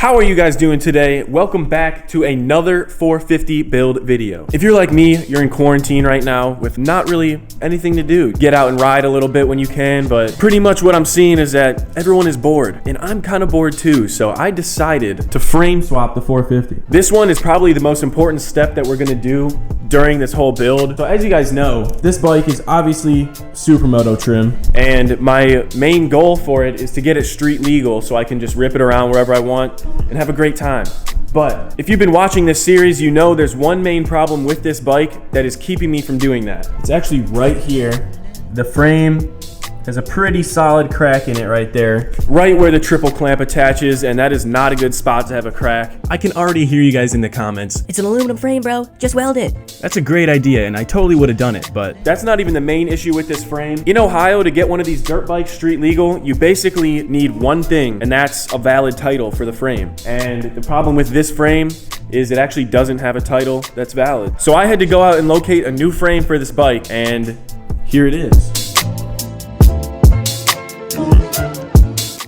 How are you guys doing today? Welcome back to another 450 build video. If you're like me, you're in quarantine right now with not really anything to do. Get out and ride a little bit when you can, but pretty much what I'm seeing is that everyone is bored, and I'm kind of bored too, so I decided to frame swap the 450. This one is probably the most important step that we're gonna do during this whole build. So as you guys know, this bike is obviously Supermoto trim, and my main goal for it is to get it street legal so I can just rip it around wherever I want and have a great time. But if you've been watching this series, you know there's one main problem with this bike that is keeping me from doing that. It's actually right here. The frame has a pretty solid crack in it right there, right where the triple clamp attaches, and that is not a good spot to have a crack. I can already hear you guys in the comments. It's an aluminum frame, bro. Just weld it. That's a great idea, and I totally would have done it, but that's not even the main issue with this frame. In Ohio, to get one of these dirt bikes street legal, you basically need one thing, and that's a valid title for the frame. And the problem with this frame is it actually doesn't have a title that's valid. So I had to go out and locate a new frame for this bike, and here it is.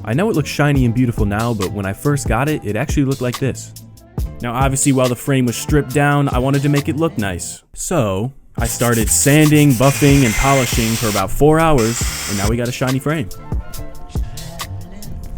I know it looks shiny and beautiful now, but when I first got it, it actually looked like this. Now obviously while the frame was stripped down, I wanted to make it look nice. So I started sanding, buffing, and polishing for about 4 hours, and now we got a shiny frame.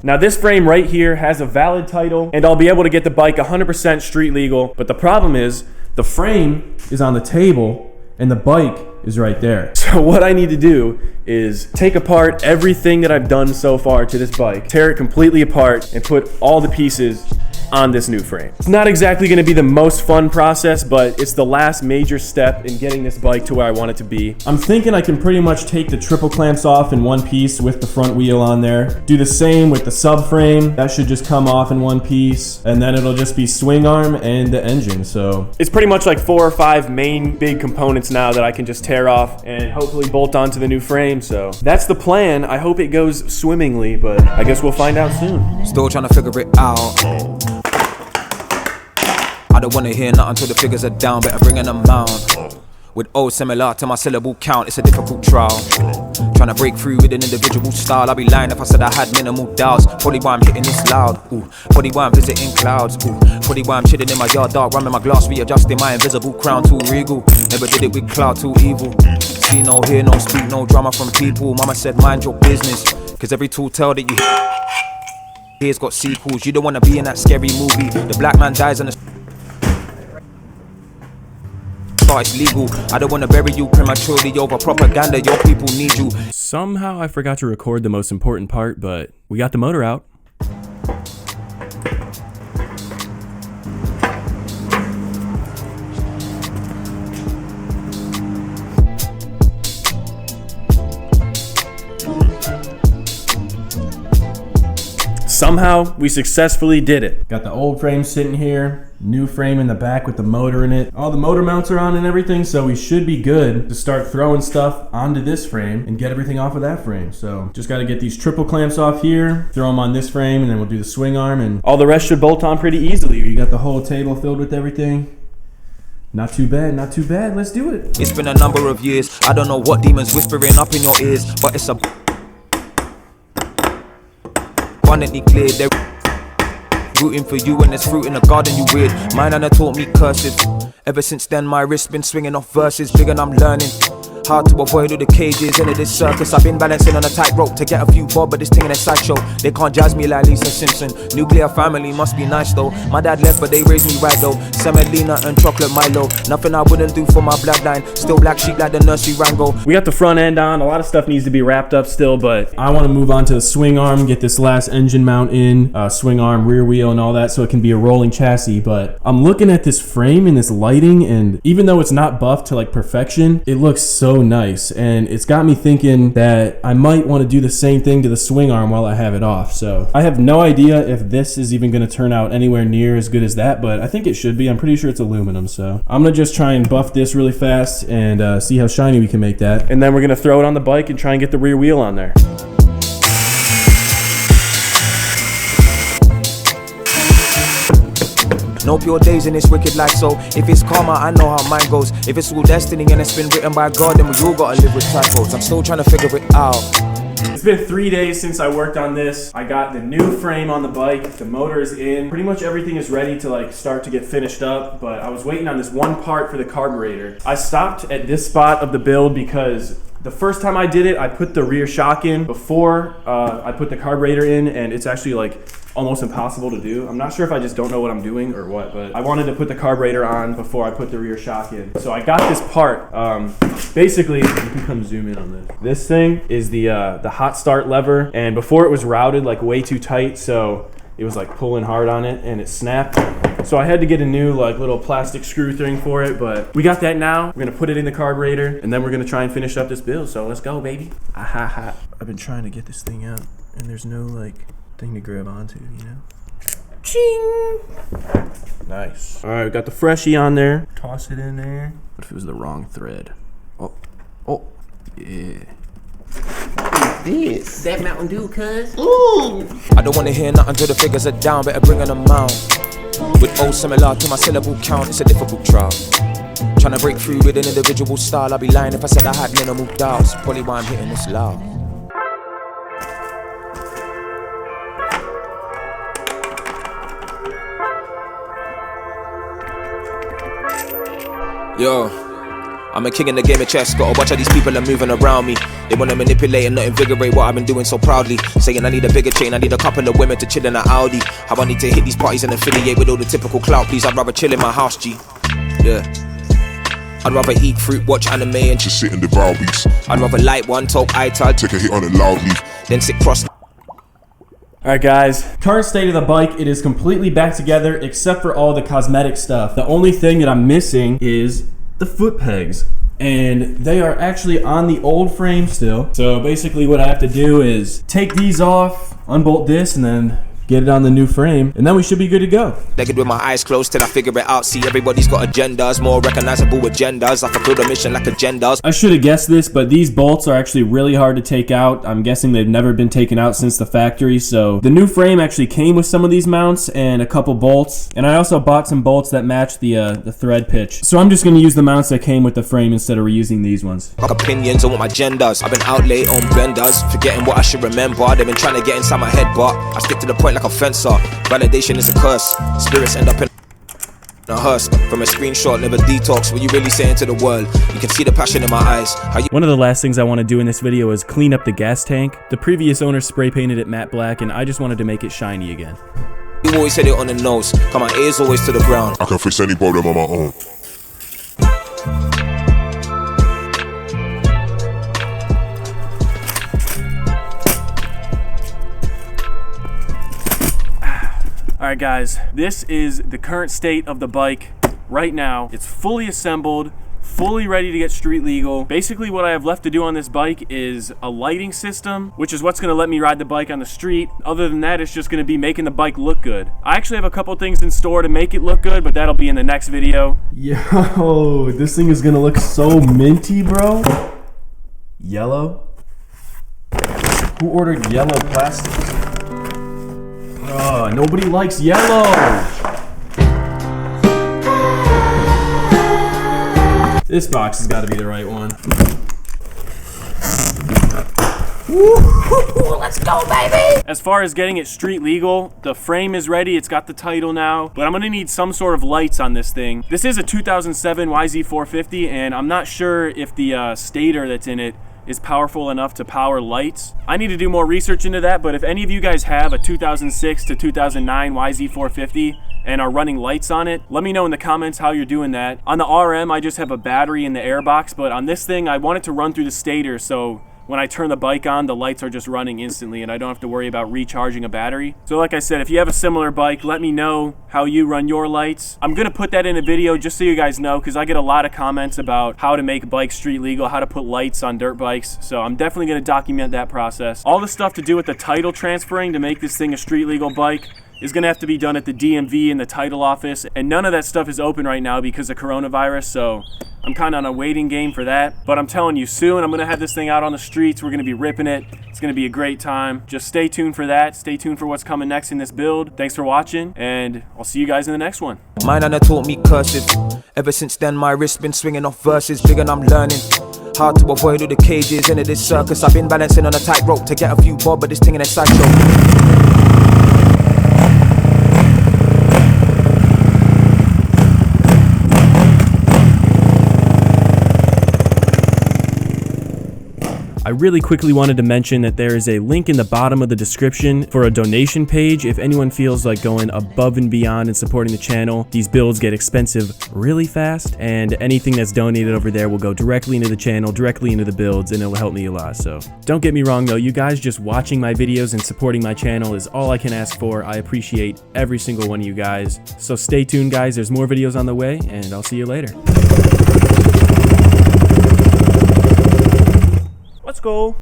Now this frame right here has a valid title, and I'll be able to get the bike 100% street legal, but the problem is the frame is on the table and the bike is right there. So what I need to do is take apart everything that I've done so far to this bike, tear it completely apart, and put all the pieces on this new frame. It's not exactly gonna be the most fun process, but it's the last major step in getting this bike to where I want it to be. I'm thinking I can pretty much take the triple clamps off in one piece with the front wheel on there. Do the same with the subframe. That should just come off in one piece, and then it'll just be swing arm and the engine. So it's pretty much like 4 or 5 main big components now that I can just tear off and hopefully bolt onto the new frame. So that's the plan. I hope it goes swimmingly, but I guess we'll find out soon. Still trying to figure it out. I don't wanna hear nothing until the figures are down, better bring an amount. With O similar to my syllable count, it's a difficult trial. Trying to break through with an individual style. I'd be lying if I said I had minimal doubts. Probably why I'm hitting this loud. Ooh, probably why I'm visiting clouds. Ooh, probably why I'm chilling in my yard, dark, rumming my glass, readjusting my invisible crown. Too regal, never did it with cloud, too evil. See no, hear no, speak no drama from people. Mama said mind your business, cause every tool tell that you here's got sequels. You don't wanna be in that scary movie. The black man dies on the it's legal. I don't want to bury you prematurely over propaganda. Your people need you. Somehow I forgot to record the most important part, but we got the motor out. Somehow, we successfully did it. Got the old frame sitting here, new frame in the back with the motor in it. All the motor mounts are on and everything, so we should be good to start throwing stuff onto this frame and get everything off of that frame. So just gotta get these triple clamps off here, throw them on this frame, and then we'll do the swing arm, and all the rest should bolt on pretty easily. You got the whole table filled with everything. Not too bad, not too bad. Let's do it. It's been a number of years. I don't know what demons whispering up in your ears, but it's abundantly clear. They're rooting for you when there's fruit in the garden, you weird. Mine and taught me cursive. Ever since then my wrist been swinging off verses. Big and I'm learning hard to avoid all the cages into this circus. I've been balancing on a tightrope to get a few bob, but this thing in a sideshow. They can't jazz me like Lisa Simpson. Nuclear family must be nice though. My dad left but they raised me right though. Semolina and chocolate Milo. Nothing I wouldn't do for my bloodline. Still black sheep like the nursery Rango. We got the front end on. A lot of stuff needs to be wrapped up still, but I want to move on to the swing arm, get this last engine mount in, swing arm, rear wheel and all that so it can be a rolling chassis. But I'm looking at this frame and this lighting, and even though it's not buffed to like perfection, it looks so nice, and it's got me thinking that I might want to do the same thing to the swing arm while I have it off. So I have no idea if this is even going to turn out anywhere near as good as that, but I think it should be. I'm pretty sure it's aluminum, so I'm gonna just try and buff this really fast and see how shiny we can make that, and then we're gonna throw it on the bike and try and get the rear wheel on there. No pure days in this wicked life, so if it's karma, I know how mine goes. If it's all destiny and it's been written by God, then we all gotta live with typos. I'm still trying to figure it out. It's been 3 days since I worked on this. I got the new frame on the bike. The motor is in. Pretty much everything is ready to like start to get finished up, but I was waiting on this one part for the carburetor. I stopped at this spot of the build because the first time I did it, I put the rear shock in before I put the carburetor in, and it's actually like almost impossible to do. I'm not sure if I just don't know what I'm doing or what, but I wanted to put the carburetor on before I put the rear shock in. So I got this part. Basically, you can come zoom in on this. This thing is the hot start lever, and before it was routed like way too tight, so it was like pulling hard on it and it snapped. So I had to get a new like little plastic screw thing for it, but we got that now. We're gonna put it in the carburetor and then we're gonna try and finish up this build. So let's go, baby. I've been trying to get this thing out and there's no like thing to grab onto, you know? Ching! Nice. All right, we got the freshie on there. Toss it in there. What if it was the wrong thread? Oh, yeah. This. That Mountain Dew, cuz. Ooh. I don't wanna hear nothing till the figures are down, better bring an amount. With O similar to my syllable count, it's a difficult trial. Trying to break through with an individual style, I'd be lying if I said I had minimal doubts. Probably why I'm hitting this loud. Yo, I'm a king in the game of chess. Gotta watch how these people are moving around me. They wanna manipulate and not invigorate what I've been doing so proudly. Saying I need a bigger chain, I need a couple of women to chill in an Audi. How I need to hit these parties and affiliate with all the typical clout. Please, I'd rather chill in my house, G. Yeah. I'd rather eat fruit, watch anime and just sit and devour beats. I'd rather light one, talk iTad, take a hit on it loudly, then sit cross. All right, guys, current state of the bike, it is completely back together except for all the cosmetic stuff. The only thing that I'm missing is the foot pegs, and they are actually on the old frame still. So basically what I have to do is take these off, unbolt this, and then get it on the new frame, and then we should be good to go. Naked with my eyes closed till I figure it out. See, everybody's got agendas, more recognizable agendas. I fulfill the mission like agendas. I should have guessed this, but these bolts are actually really hard to take out. I'm guessing they've never been taken out since the factory. So the new frame actually came with some of these mounts and a couple bolts, and I also bought some bolts that match the thread pitch. So I'm just going to use the mounts that came with the frame instead of reusing these ones. Like opinions on what my agendas. I've been out late on benders, forgetting what I should remember. They've been trying to get inside my head, but I stick to the point like a fencer. Validation is a curse. Spirits end up in a hearse. From a screenshot, never detox. What you really saying to the world? You can see the passion in my eyes. One of the last things I want to do in this video is clean up the gas tank. The previous owner spray painted it matte black, and I just wanted to make it shiny again. You always hit it on the nose. Got my ears always to the ground. I can fix any problem on my own. Alright guys, this is the current state of the bike right now. It's fully assembled, fully ready to get street legal. Basically what I have left to do on this bike is a lighting system, which is what's going to let me ride the bike on the street. Other than that, it's just going to be making the bike look good. I actually have a couple things in store to make it look good, but that'll be in the next video. Yo, this thing is going to look so minty, bro. Yellow? Who ordered yellow plastics? Oh, nobody likes yellow. This box has got to be the right one. Woo, let's go, baby! As far as getting it street legal, the frame is ready. It's got the title now, but I'm gonna need some sort of lights on this thing. This is a 2007 YZ450, and I'm not sure if the stator that's in it is powerful enough to power lights. I need to do more research into that, but if any of you guys have a 2006 to 2009 YZ450 and are running lights on it, let me know in the comments how you're doing that. On the RM, I just have a battery in the airbox, but on this thing, I want it to run through the stator, so when I turn the bike on, the lights are just running instantly and I don't have to worry about recharging a battery. So like I said, if you have a similar bike, let me know how you run your lights. I'm gonna put that in a video just so you guys know, because I get a lot of comments about how to make bikes street legal, how to put lights on dirt bikes. So I'm definitely gonna document that process. All the stuff to do with the title transferring to make this thing a street legal bike is gonna have to be done at the DMV in the title office, and none of that stuff is open right now because of coronavirus, so I'm kind of on a waiting game for that. But I'm telling you, soon I'm gonna have this thing out on the streets. We're gonna be ripping it. It's gonna be a great time. Just stay tuned for that. Stay tuned for what's coming next in this build. Thanks for watching, and I'll see you guys in the next one. My nana taught me cursive. Ever since then, my wrist been swinging off verses. Big and I'm learning hard to avoid all the cages into this circus. I've been balancing on a tightrope to get a few bob, but this thing in a sideshow. I really quickly wanted to mention that there is a link in the bottom of the description for a donation page if anyone feels like going above and beyond and supporting the channel. These builds get expensive really fast, and anything that's donated over there will go directly into the channel, directly into the builds, and it'll help me a lot. So don't get me wrong though, you guys just watching my videos and supporting my channel is all I can ask for. I appreciate every single one of you guys. So stay tuned guys, there's more videos on the way, and I'll see you later. Let's go.